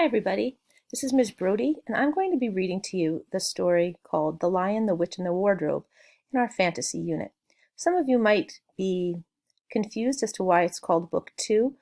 Hi, everybody. This is Ms. Brody, and I'm going to be reading to you the story called The Lion, the Witch, and the Wardrobe in our fantasy unit. Some of you might be confused as to why it's called Book 2,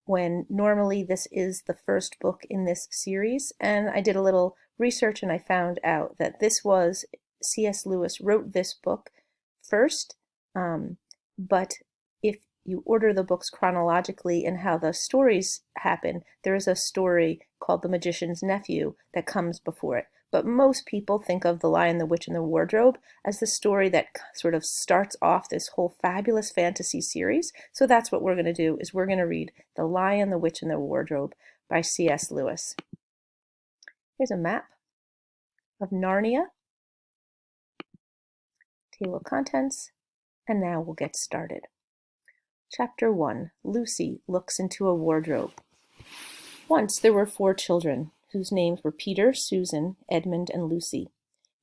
when normally this is the first book in this series. And I did a little research and I found out that this was C.S. Lewis wrote this book first, but if you order the books chronologically and how the stories happen, there is a story called The Magician's Nephew that comes before it. But most people think of The Lion, the Witch, and the Wardrobe as the story that sort of starts off this whole fabulous fantasy series. So that's what we're going to do, is we're going to read The Lion, the Witch, and the Wardrobe by C.S. Lewis. Here's a map of Narnia, table of contents, and now we'll get started. Chapter 1. Lucy looks into a wardrobe. Once there were 4 children, whose names were Peter, Susan, Edmund, and Lucy.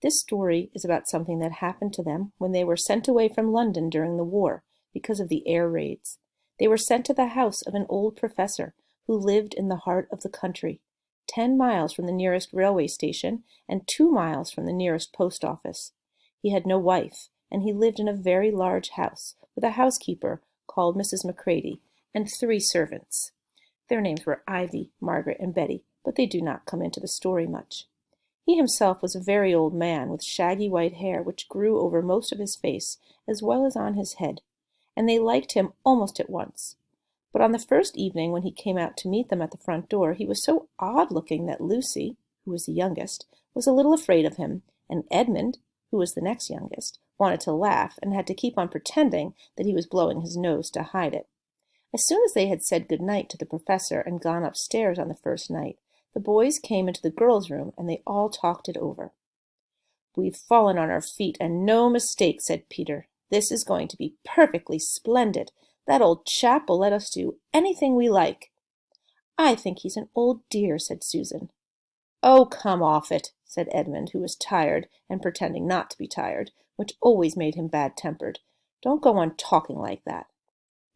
This story is about something that happened to them when they were sent away from London during the war because of the air raids. They were sent to the house of an old professor who lived in the heart of the country, 10 miles from the nearest railway station and 2 miles from the nearest post office. He had no wife, and he lived in a very large house with a housekeeper called Mrs. Macready, and 3 servants. Their names were Ivy, Margaret, and Betty, but they do not come into the story much. He himself was a very old man with shaggy white hair which grew over most of his face as well as on his head, and they liked him almost at once. But on the first evening when he came out to meet them at the front door, he was so odd-looking that Lucy, who was the youngest, was a little afraid of him, and Edmund, who was the next youngest, wanted to laugh and had to keep on pretending that he was blowing his nose to hide it. As soon as they had said good night to the professor and gone upstairs on the first night, the boys came into the girls' room and they all talked it over. "We've fallen on our feet, and no mistake," said Peter. "This is going to be perfectly splendid. That old chap will let us do anything we like." "I think he's an old dear," said Susan. "Oh, come off it," said Edmund, who was tired and pretending not to be tired, which always made him bad-tempered. "Don't go on talking like that."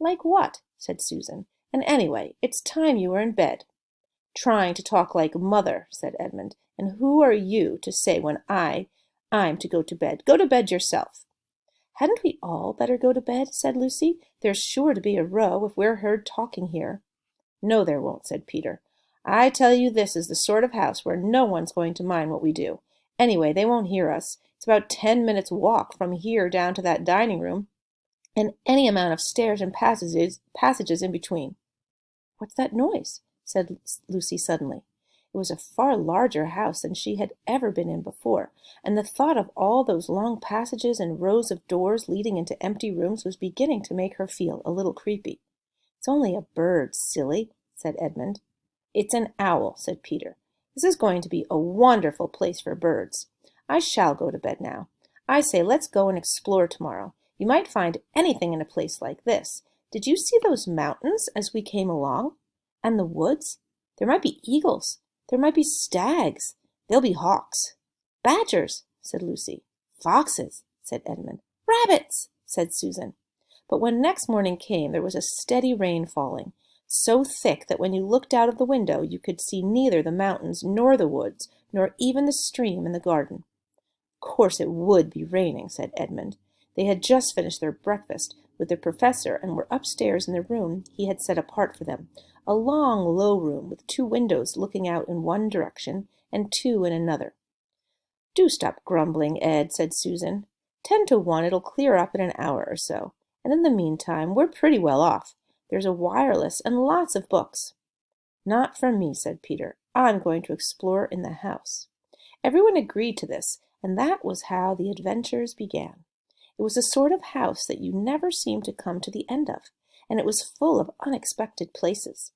"Like what?" said Susan. "And anyway, it's time you were in bed." "Trying to talk like mother," said Edmund. "And who are you to say when I'm to go to bed? Go to bed yourself." "Hadn't we all better go to bed?" said Lucy. "There's sure to be a row if we're heard talking here." "No, there won't," said Peter. "I tell you this is the sort of house where no one's going to mind what we do. Anyway, they won't hear us. It's about 10 minutes' walk from here down to that dining room, and any amount of stairs and passages in between." "What's that noise?" said Lucy suddenly. It was a far larger house than she had ever been in before, and the thought of all those long passages and rows of doors leading into empty rooms was beginning to make her feel a little creepy. "It's only a bird, silly," said Edmund. "It's an owl," said Peter. "This is going to be a wonderful place for birds. I shall go to bed now. I say, let's go and explore tomorrow. You might find anything in a place like this. Did you see those mountains as we came along? And the woods? There might be eagles. There might be stags. There'll be hawks." "Badgers," said Lucy. "Foxes," said Edmund. "Rabbits," said Susan. But when next morning came, there was a steady rain falling, so thick that when you looked out of the window you could see neither the mountains nor the woods, nor even the stream in the garden. "Of course it would be raining," said Edmund. They had just finished their breakfast with the professor and were upstairs in the room he had set apart for them, a long, low room with 2 windows looking out in one direction and 2 in another. "Do stop grumbling, Ed," said Susan. 10 to 1 it'll clear up in an hour or so, and in the meantime we're pretty well off. There's a wireless and lots of books." "Not for me," said Peter. "I'm going to explore in the house." Everyone agreed to this, and that was how the adventures began. It was a sort of house that you never seemed to come to the end of, and it was full of unexpected places.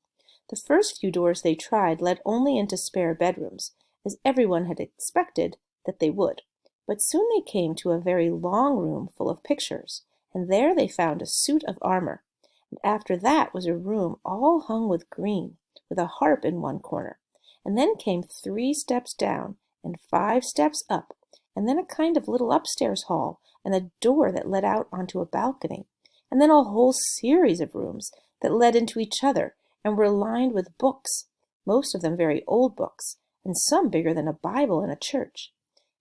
The first few doors they tried led only into spare bedrooms, as everyone had expected that they would. But soon they came to a very long room full of pictures, and there they found a suit of armor. And after that was a room all hung with green, with a harp in one corner. And then came 3 steps down, and 5 steps up, and then a kind of little upstairs hall, and a door that led out onto a balcony, and then a whole series of rooms that led into each other and were lined with books, most of them very old books, and some bigger than a Bible in a church.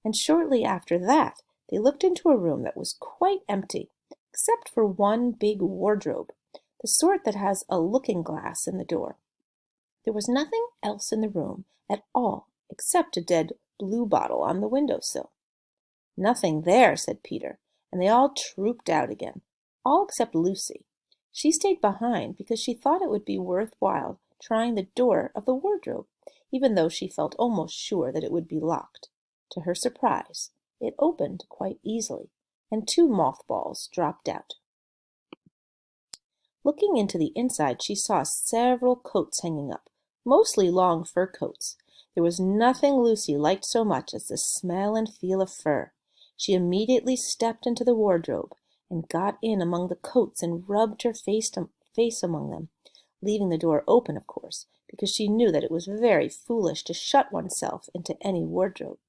And shortly after that, they looked into a room that was quite empty, except for one big wardrobe, the sort that has a looking-glass in the door. There was nothing else in the room at all except a dead blue bottle on the window-sill. "Nothing there," said Peter, and they all trooped out again, all except Lucy. She stayed behind because she thought it would be worth while trying the door of the wardrobe, even though she felt almost sure that it would be locked. To her surprise, it opened quite easily, and 2 mothballs dropped out. Looking into the inside, she saw several coats hanging up, mostly long fur coats. There was nothing Lucy liked so much as the smell and feel of fur. She immediately stepped into the wardrobe and got in among the coats and rubbed her face among them, leaving the door open, of course, because she knew that it was very foolish to shut oneself into any wardrobe.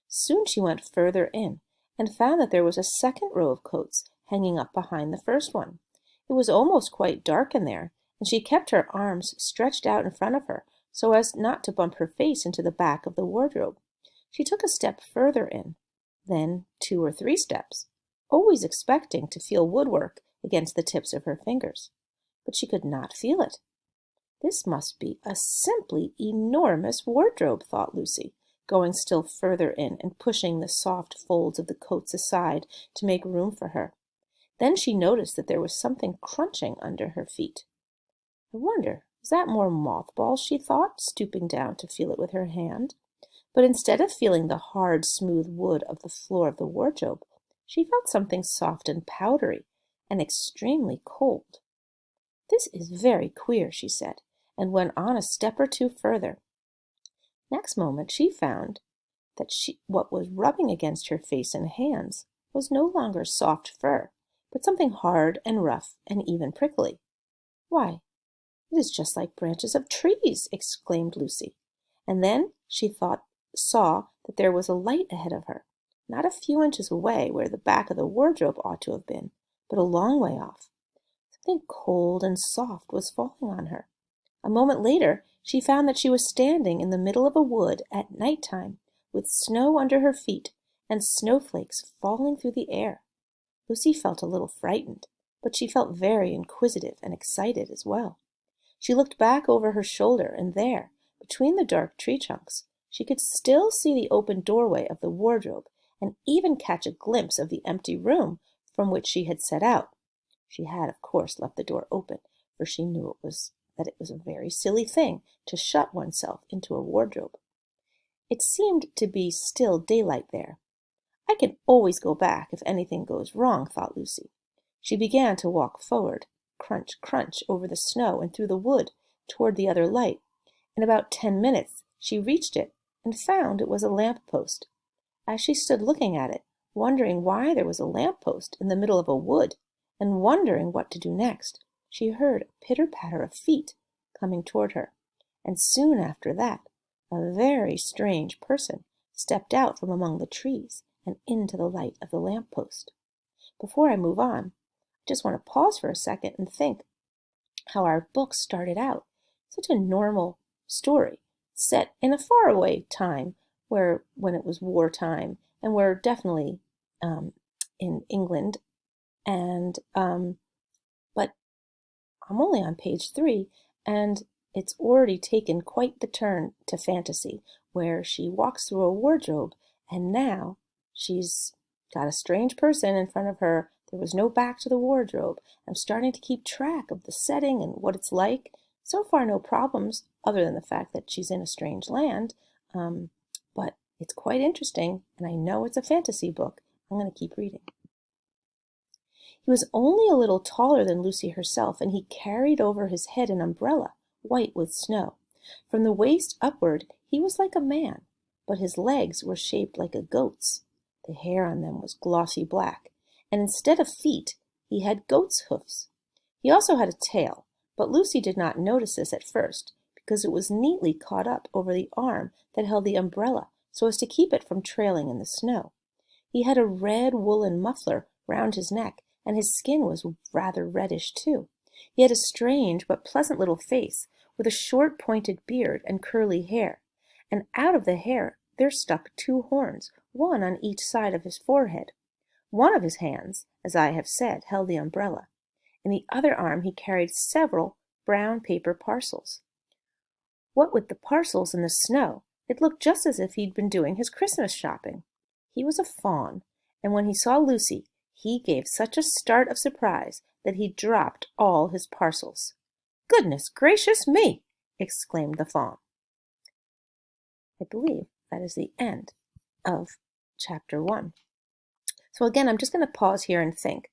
Soon she went further in and found that there was a second row of coats hanging up behind the first one. It was almost quite dark in there, and she kept her arms stretched out in front of her so as not to bump her face into the back of the wardrobe. She took a step further in, then 2 or 3 steps, always expecting to feel woodwork against the tips of her fingers. But she could not feel it. "This must be a simply enormous wardrobe," thought Lucy, going still further in and pushing the soft folds of the coats aside to make room for her. Then she noticed that there was something crunching under her feet. "I wonder, is that more mothballs?" she thought, stooping down to feel it with her hand. But instead of feeling the hard, smooth wood of the floor of the wardrobe, she felt something soft and powdery and extremely cold. "This is very queer," she said, and went on a step or 2 further. Next moment she found that what was rubbing against her face and hands was no longer soft fur, but something hard and rough and even prickly. "Why, it is just like branches of trees!" exclaimed Lucy. And then she saw that there was a light ahead of her, not a few inches away where the back of the wardrobe ought to have been, but a long way off. Something cold and soft was falling on her. A moment later, she found that she was standing in the middle of a wood at night time, with snow under her feet and snowflakes falling through the air. Lucy felt a little frightened, but she felt very inquisitive and excited as well. She looked back over her shoulder, and there, between the dark tree trunks, she could still see the open doorway of the wardrobe and even catch a glimpse of the empty room from which she had set out. She had, of course, left the door open, for she knew that it was a very silly thing to shut oneself into a wardrobe. It seemed to be still daylight there. "I can always go back if anything goes wrong," thought Lucy. She began to walk forward, crunch, crunch, over the snow and through the wood toward the other light. In about 10 minutes she reached it and found it was a lamp-post. As she stood looking at it, wondering why there was a lamp-post in the middle of a wood, and wondering what to do next, she heard a pitter-patter of feet coming toward her, and soon after that a very strange person stepped out from among the trees and into the light of the lamp-post. Before I move on, I just want to pause for a second and think how our book started out. Such a normal story, set in a faraway time when it was wartime, and we're definitely in England. And but I'm only on page 3, and it's already taken quite the turn to fantasy, where she walks through a wardrobe, and now she's got a strange person in front of her. There was no back to the wardrobe. I'm starting to keep track of the setting and what it's like. So far, no problems, other than the fact that she's in a strange land. But it's quite interesting, and I know it's a fantasy book. I'm going to keep reading. He was only a little taller than Lucy herself, and he carried over his head an umbrella, white with snow. From the waist upward, he was like a man, but his legs were shaped like a goat's. The hair on them was glossy black, and instead of feet, he had goat's hoofs. He also had a tail, but Lucy did not notice this at first, because it was neatly caught up over the arm that held the umbrella, so as to keep it from trailing in the snow. He had a red woolen muffler round his neck, and his skin was rather reddish too. He had a strange but pleasant little face, with a short pointed beard and curly hair, and out of the hair there stuck 2 horns, one on each side of his forehead. One of his hands, as I have said, held the umbrella. In the other arm he carried several brown paper parcels. What with the parcels and the snow, it looked just as if he'd been doing his Christmas shopping. He was a fawn, and when he saw Lucy, he gave such a start of surprise that he dropped all his parcels. "Goodness gracious me!" exclaimed the fawn. I believe that is the end of chapter 1. So again, I'm just going to pause here and think.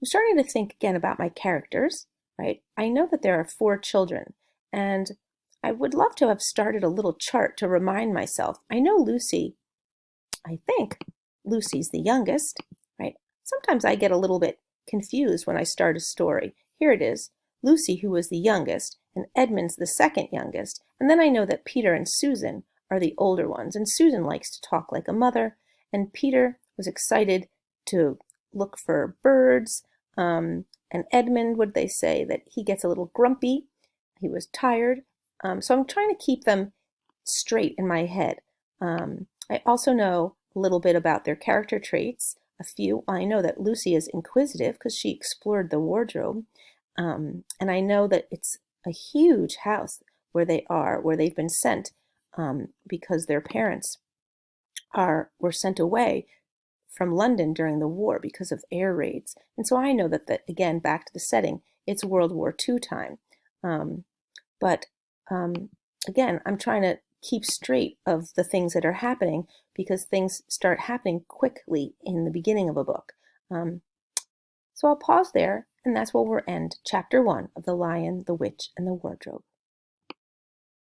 I'm starting to think again about my characters, right? I know that there are 4 children, and I would love to have started a little chart to remind myself. I know Lucy, I think Lucy's the youngest, right? Sometimes I get a little bit confused when I start a story. Here it is, Lucy, who was the youngest, and Edmund's the second youngest, and then I know that Peter and Susan are the older ones, and Susan likes to talk like a mother, and Peter was excited to look for birds, and Edmund, would they say, that he gets a little grumpy, he was tired, so I'm trying to keep them straight in my head. I also know a little bit about their character traits, a few. I know that Lucy is inquisitive because she explored the wardrobe, and I know that it's a huge house where they are, where they've been sent because their parents were sent away from London during the war because of air raids. And so I know that again, back to the setting, it's World War II time. But again, I'm trying to keep straight of the things that are happening because things start happening quickly in the beginning of a book. So I'll pause there, and that's where we'll end chapter 1 of The Lion, the Witch, and the Wardrobe.